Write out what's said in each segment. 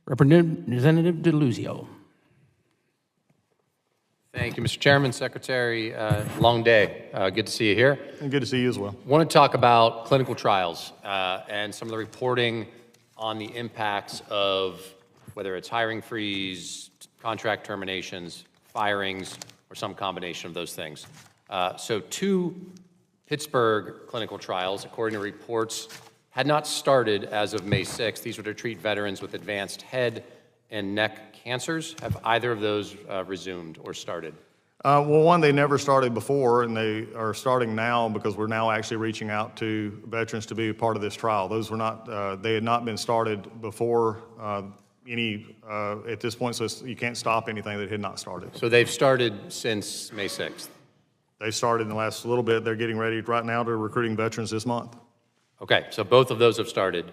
Representative Deluzio. Thank you, Mr. Chairman, Secretary. Long day. Good to see you here. And good to see you as well. I want to talk about clinical trials and some of the reporting on the impacts of whether it's hiring freeze, contract terminations, firings, or some combination of those things. So 2 Pittsburgh clinical trials, according to reports, had not started as of May 6th. These were to treat veterans with advanced head and neck cancers. Have either of those resumed or started? Well, one, they never started before, and they are starting now because we're now actually reaching out to veterans to be a part of this trial. Those were not, they had not been started before at this point, so you can't stop anything that had not started. So they've started since May 6th? They started in the last little bit. They're getting ready right now to recruiting veterans this month. Okay, so both of those have started.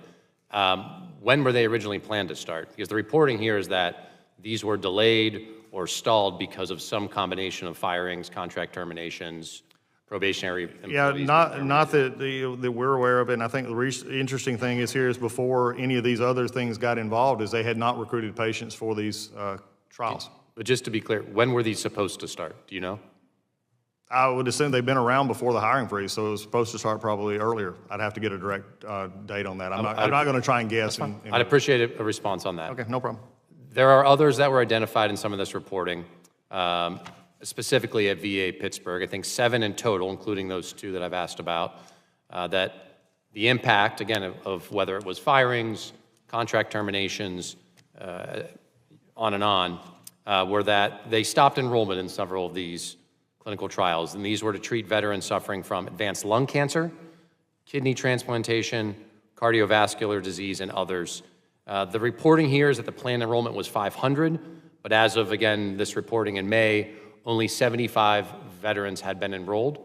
When were they originally planned to start? Because the reporting here is that these were delayed or stalled because of some combination of firings, contract terminations, probationary employees. Yeah, not that we're aware of it. And I think the interesting thing is here is before any of these other things got involved is they had not recruited patients for these trials. But just to be clear, when were these supposed to start? Do you know? I would assume they've been around before the hiring freeze, so it was supposed to start probably earlier. I'd have to get a direct date on that. I'm not going to try and guess. I'd appreciate a response on that. Okay, no problem. There are others that were identified in some of this reporting, specifically at VA Pittsburgh. I think 7 in total, including those 2 that I've asked about, that the impact, again, of whether it was firings, contract terminations, on and on, were that they stopped enrollment in several of these clinical trials, and these were to treat veterans suffering from advanced lung cancer, kidney transplantation, cardiovascular disease, and others. The reporting here is that the planned enrollment was 500, but as of, again, this reporting in May, only 75 veterans had been enrolled.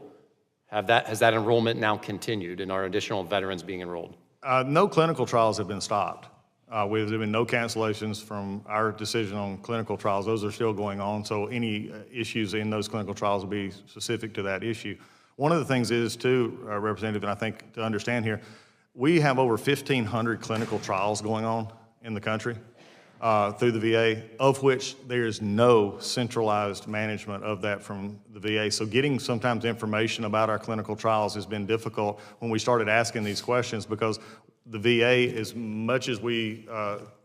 Has that enrollment now continued, and are additional veterans being enrolled? No clinical trials have been stopped. There's been no cancellations from our decision on clinical trials. Those are still going on, so any issues in those clinical trials will be specific to that issue. One of the things is, too, Representative, and I think to understand here, we have over 1,500 clinical trials going on in the country through the VA, of which there is no centralized management of that from the VA. So getting sometimes information about our clinical trials has been difficult when we started asking these questions, because the VA, as much as we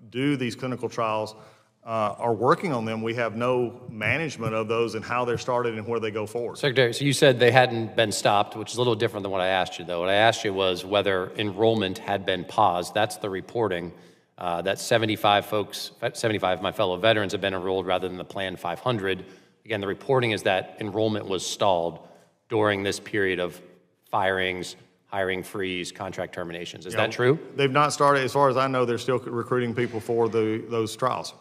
do these clinical trials, are working on them, we have no management of those and how they're started and where they go forward. Secretary, so you said they hadn't been stopped, which is a little different than what I asked you, though. What I asked you was whether enrollment had been paused. That's the reporting, that 75 of my fellow veterans have been enrolled rather than the planned 500. Again, the reporting is that enrollment was stalled during this period of firings, hiring freeze, contract terminations. Is that true? They've not started. As far as I know, they're still recruiting people for those trials.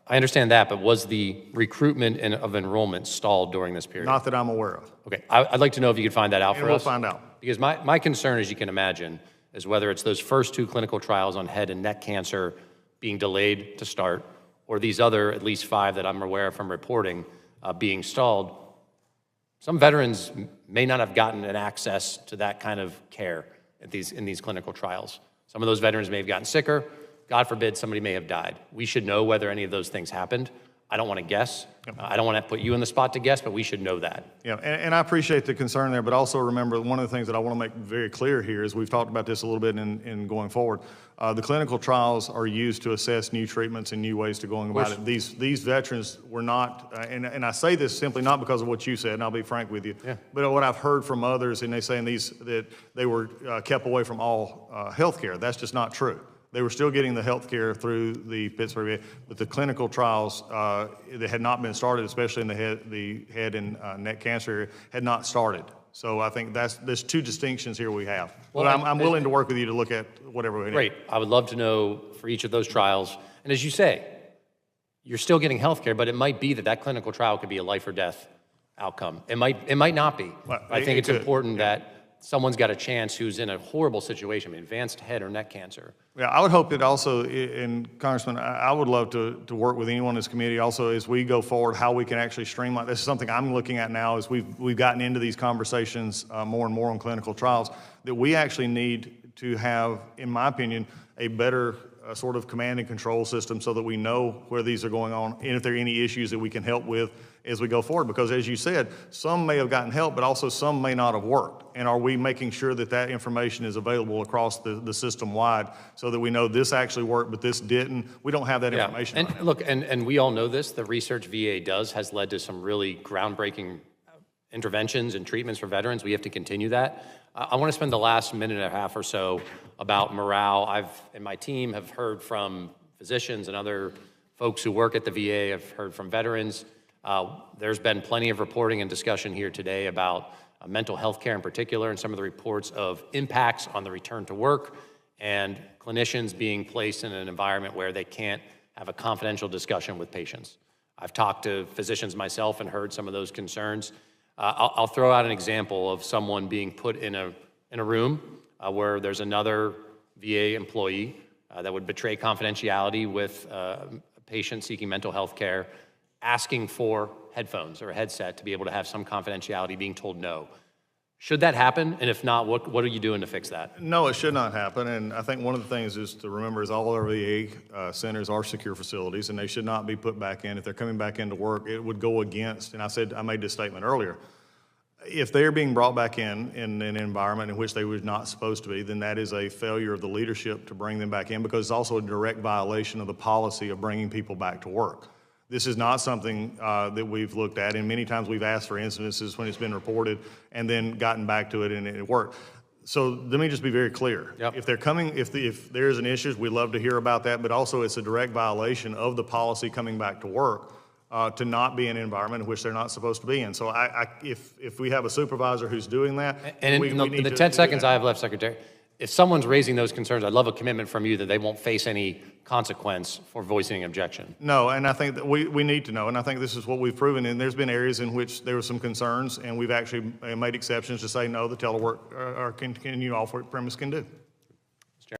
I understand that, but was the recruitment of enrollment stalled during this period? Not that I'm aware of. Okay, I'd like to know if you could find that out for us. We'll find out. Because my concern, as you can imagine, is whether it's those first 2 clinical trials on head and neck cancer being delayed to start, or these other at least 5 that I'm aware of from reporting being stalled. Some veterans may not have gotten an access to that kind of care in these clinical trials. Some of those veterans may have gotten sicker. God forbid, somebody may have died. We should know whether any of those things happened. I don't want to guess. I don't want to put you in the spot to guess, but we should know that. Yeah, and I appreciate the concern there, but also remember, one of the things that I want to make very clear here is we've talked about this a little bit in going forward. The clinical trials are used to assess new treatments and new ways to going about it. These veterans were not, and I say this simply not because of what you said, and I'll be frank with you, but what I've heard from others, and they say that they were kept away from all health care. That's just not true. They were still getting the health care through the Pittsburgh VA, but the clinical trials that had not been started, especially in the head and neck cancer area, had not started. So I think there's 2 distinctions here we have. Well, but I'm willing to work with you to look at whatever we need. Great. I would love to know for each of those trials. And as you say, you're still getting health care, but it might be that clinical trial could be a life or death outcome. It might not be. Well, I think it's important that someone's got a chance who's in a horrible situation, advanced head or neck cancer. Yeah, I would hope that also, and Congressman, I would love to work with anyone in this committee also as we go forward, how we can actually streamline. This is something I'm looking at now as we've gotten into these conversations more and more on clinical trials, that we actually need to have, in my opinion, a better sort of command and control system so that we know where these are going on and if there are any issues that we can help with as we go forward. Because as you said, some may have gotten help, but also some may not have worked. And are we making sure that that information is available across the system wide so that we know this actually worked, but this didn't? We don't have that information. And right now. look, and we all know this, the research VA does has led to some really groundbreaking interventions and treatments for veterans. We have to continue that. I want to spend the last minute and a half or so about morale. I've and my team have heard from physicians and other folks who work at the VA. I've heard from veterans. There's been plenty of reporting and discussion here today about mental health care in particular and some of the reports of impacts on the return to work and clinicians being placed in an environment where they can't have a confidential discussion with patients. I've talked to physicians myself and heard some of those concerns. I'll throw out an example of someone being put in a room where there's another VA employee that would betray confidentiality with a patient seeking mental health care, asking for headphones or a headset to be able to have some confidentiality, being told no. Should that happen? And if not, what are you doing to fix that? No, it should not happen. And I think one of the things is to remember is all our VA centers are secure facilities, and they should not be put back in. If they're coming back into work, it would go against, and I made this statement earlier, if they're being brought back in an environment in which they were not supposed to be, then that is a failure of the leadership to bring them back in, because it's also a direct violation of the policy of bringing people back to work. This is not something that we've looked at, and many times we've asked for incidences when it's been reported and then gotten back to it and it worked. So let me just be very clear. Yep. If they're coming, if there's an issue, we'd love to hear about that, but also it's a direct violation of the policy coming back to work to not be in an environment in which they're not supposed to be in. So if we have a supervisor who's doing that, And we in need the to 10 do seconds that. I have left, Secretary, if someone's raising those concerns, I'd love a commitment from you that they won't face any consequence for voicing an objection. No, and I think that we need to know, and I think this is what we've proven, and there's been areas in which there were some concerns, and we've actually made exceptions to say, no, the telework or continue off-premise can do.